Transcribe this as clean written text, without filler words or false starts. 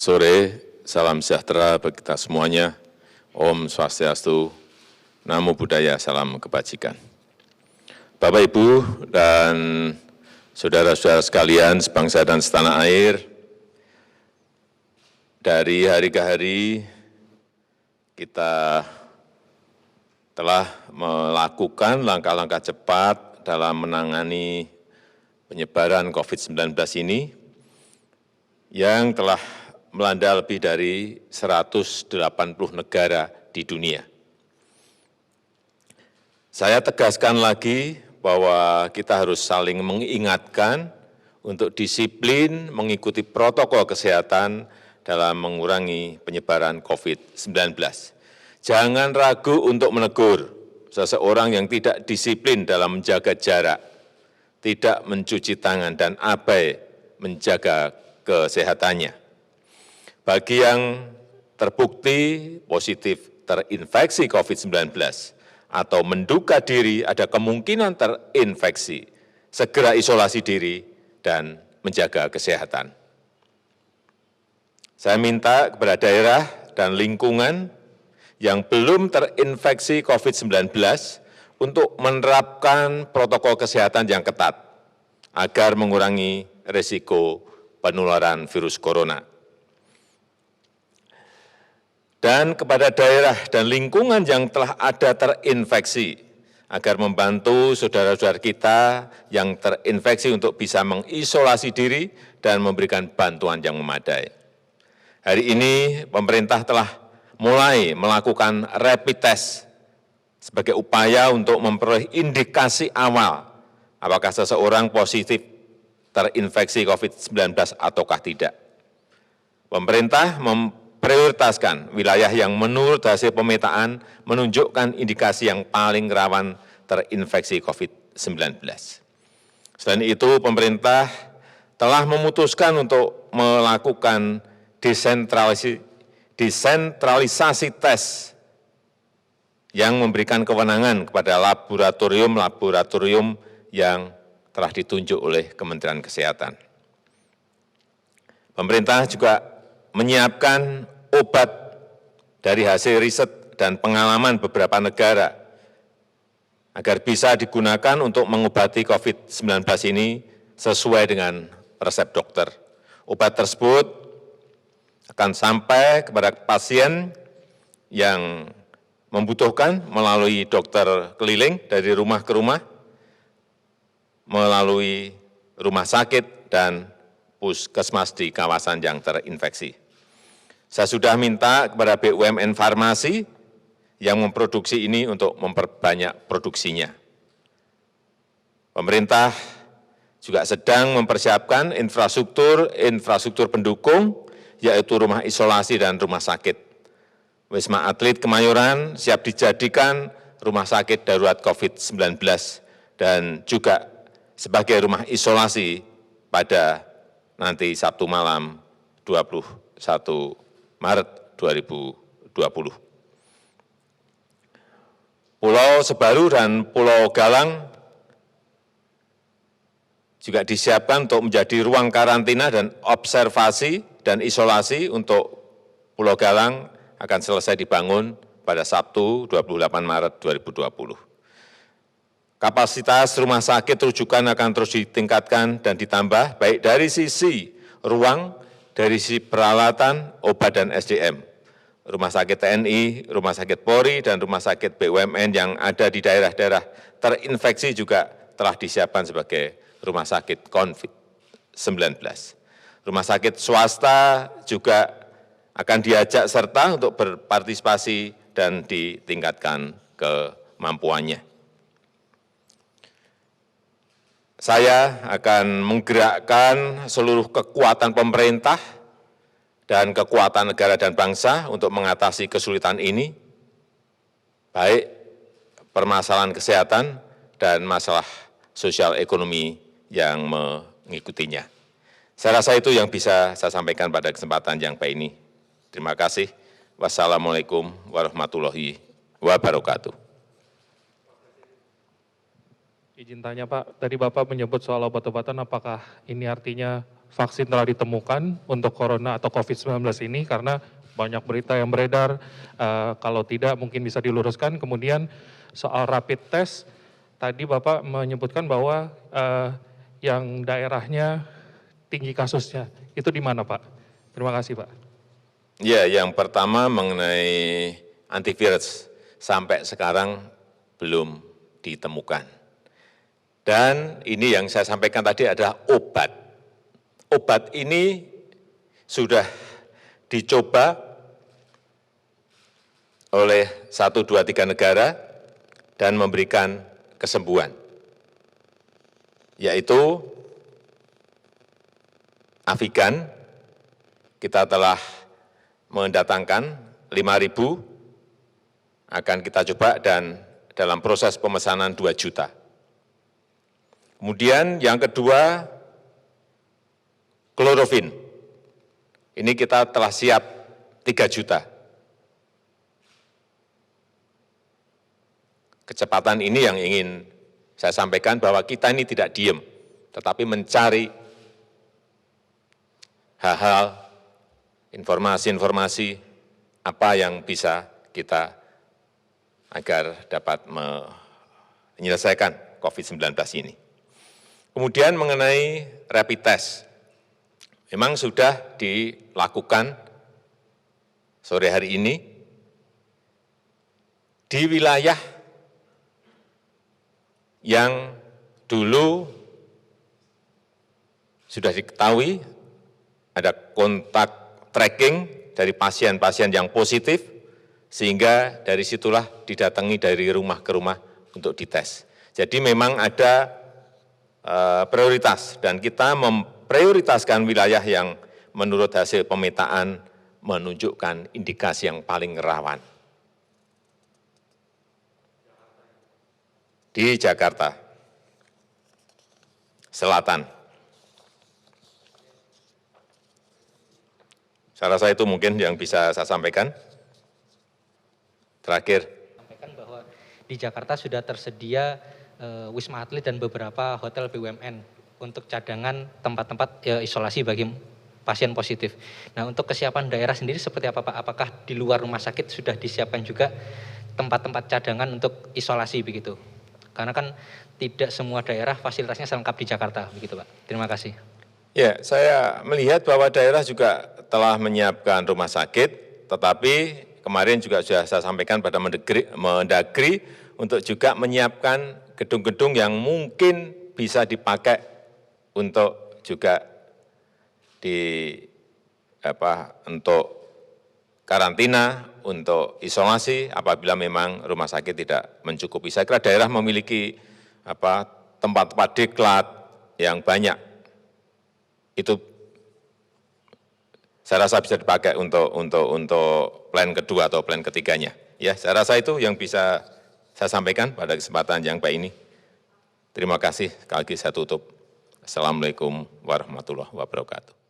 Sore, salam sejahtera bagi kita semuanya. Om Swastiastu, Namo Buddhaya, salam kebajikan. Bapak, Ibu, dan saudara-saudara sekalian sebangsa dan setanah air, dari hari ke hari kita telah melakukan langkah-langkah cepat dalam menangani penyebaran COVID-19 ini yang telah melanda lebih dari 180 negara di dunia. Saya tegaskan lagi bahwa kita harus saling mengingatkan untuk disiplin mengikuti protokol kesehatan dalam mengurangi penyebaran COVID-19. Jangan ragu untuk menegur seseorang yang tidak disiplin dalam menjaga jarak, tidak mencuci tangan, dan abai menjaga kesehatannya. Bagi yang terbukti positif terinfeksi COVID-19 atau menduga diri ada kemungkinan terinfeksi, segera isolasi diri dan menjaga kesehatan. Saya minta kepada daerah dan lingkungan yang belum terinfeksi COVID-19 untuk menerapkan protokol kesehatan yang ketat agar mengurangi risiko penularan virus corona. Dan kepada daerah dan lingkungan yang telah ada terinfeksi, agar membantu saudara-saudara kita yang terinfeksi untuk bisa mengisolasi diri dan memberikan bantuan yang memadai. Hari ini pemerintah telah mulai melakukan rapid test sebagai upaya untuk memperoleh indikasi awal apakah seseorang positif terinfeksi COVID-19 ataukah tidak. Pemerintah memprioritaskan wilayah yang menurut hasil pemetaan menunjukkan indikasi yang paling rawan terinfeksi COVID-19. Selain itu, pemerintah telah memutuskan untuk melakukan desentralisasi tes yang memberikan kewenangan kepada laboratorium-laboratorium yang telah ditunjuk oleh Kementerian Kesehatan. Pemerintah juga menyiapkan obat dari hasil riset dan pengalaman beberapa negara agar bisa digunakan untuk mengobati COVID-19 ini sesuai dengan resep dokter. Obat tersebut akan sampai kepada pasien yang membutuhkan melalui dokter keliling dari rumah ke rumah, melalui rumah sakit dan puskesmas di kawasan yang terinfeksi. Saya sudah minta kepada BUMN farmasi yang memproduksi ini untuk memperbanyak produksinya. Pemerintah juga sedang mempersiapkan infrastruktur pendukung, yaitu rumah isolasi dan rumah sakit. Wisma Atlet Kemayoran siap dijadikan rumah sakit darurat COVID-19 dan juga sebagai rumah isolasi pada nanti Sabtu malam 21 Maret 2020. Pulau Sebaru dan Pulau Galang juga disiapkan untuk menjadi ruang karantina dan observasi dan isolasi. Untuk Pulau Galang akan selesai dibangun pada Sabtu 28 Maret 2020. Kapasitas rumah sakit rujukan akan terus ditingkatkan dan ditambah, baik dari sisi ruang, dari sisi peralatan, obat, dan SDM. Rumah sakit TNI, rumah sakit Polri, dan rumah sakit BUMN yang ada di daerah-daerah terinfeksi juga telah disiapkan sebagai rumah sakit COVID-19. Rumah sakit swasta juga akan diajak serta untuk berpartisipasi dan ditingkatkan kemampuannya. Saya akan menggerakkan seluruh kekuatan pemerintah dan kekuatan negara dan bangsa untuk mengatasi kesulitan ini, baik permasalahan kesehatan dan masalah sosial ekonomi yang mengikutinya. Saya rasa itu yang bisa saya sampaikan pada kesempatan yang baik ini. Terima kasih. Wassalamualaikum warahmatullahi wabarakatuh. Izin tanya Pak, tadi Bapak menyebut soal obat-obatan, apakah ini artinya vaksin telah ditemukan untuk corona atau COVID-19 ini? Karena banyak berita yang beredar, kalau tidak mungkin bisa diluruskan. Kemudian soal rapid test, tadi Bapak menyebutkan bahwa yang daerahnya tinggi kasusnya, itu di mana Pak? Terima kasih Pak. Ya, yang pertama mengenai antivirus, sampai sekarang belum ditemukan. Dan ini yang saya sampaikan tadi adalah obat. Obat ini sudah dicoba oleh 1, 2, 3 negara dan memberikan kesembuhan, yaitu Avigan. Kita telah mendatangkan 5.000, akan kita coba dan dalam proses pemesanan 2 juta. Kemudian yang kedua, klorofin. Ini kita telah siap 3 juta. Kecepatan ini yang ingin saya sampaikan bahwa kita ini tidak diem, tetapi mencari hal-hal, informasi-informasi apa yang bisa kita agar dapat menyelesaikan COVID-19 ini. Kemudian mengenai rapid test, memang sudah dilakukan sore hari ini di wilayah yang dulu sudah diketahui ada kontak tracking dari pasien-pasien yang positif, sehingga dari situlah didatangi dari rumah ke rumah untuk dites. Jadi memang ada prioritas dan kita memprioritaskan wilayah yang menurut hasil pemetaan menunjukkan indikasi yang paling rawan. Di Jakarta Selatan. Saya rasa itu mungkin yang bisa saya sampaikan. Terakhir. Sampaikan bahwa di Jakarta sudah tersedia Wisma Atlet dan beberapa hotel BUMN untuk cadangan tempat-tempat isolasi bagi pasien positif. Nah, untuk kesiapan daerah sendiri seperti apa Pak? Apakah di luar rumah sakit sudah disiapkan juga tempat-tempat cadangan untuk isolasi begitu? Karena kan tidak semua daerah fasilitasnya selengkap di Jakarta begitu Pak. Terima kasih. Ya, saya melihat bahwa daerah juga telah menyiapkan rumah sakit, tetapi kemarin juga sudah saya sampaikan pada Mendagri untuk juga menyiapkan gedung-gedung yang mungkin bisa dipakai untuk juga untuk karantina, untuk isolasi apabila memang rumah sakit tidak mencukupi. Saya kira daerah memiliki tempat-tempat diklat yang banyak. Itu saya rasa bisa dipakai untuk plan kedua atau plan ketiganya. Ya, saya rasa itu yang bisa saya sampaikan pada kesempatan yang baik ini. Terima kasih. Sekali lagi saya tutup. Assalamualaikum warahmatullahi wabarakatuh.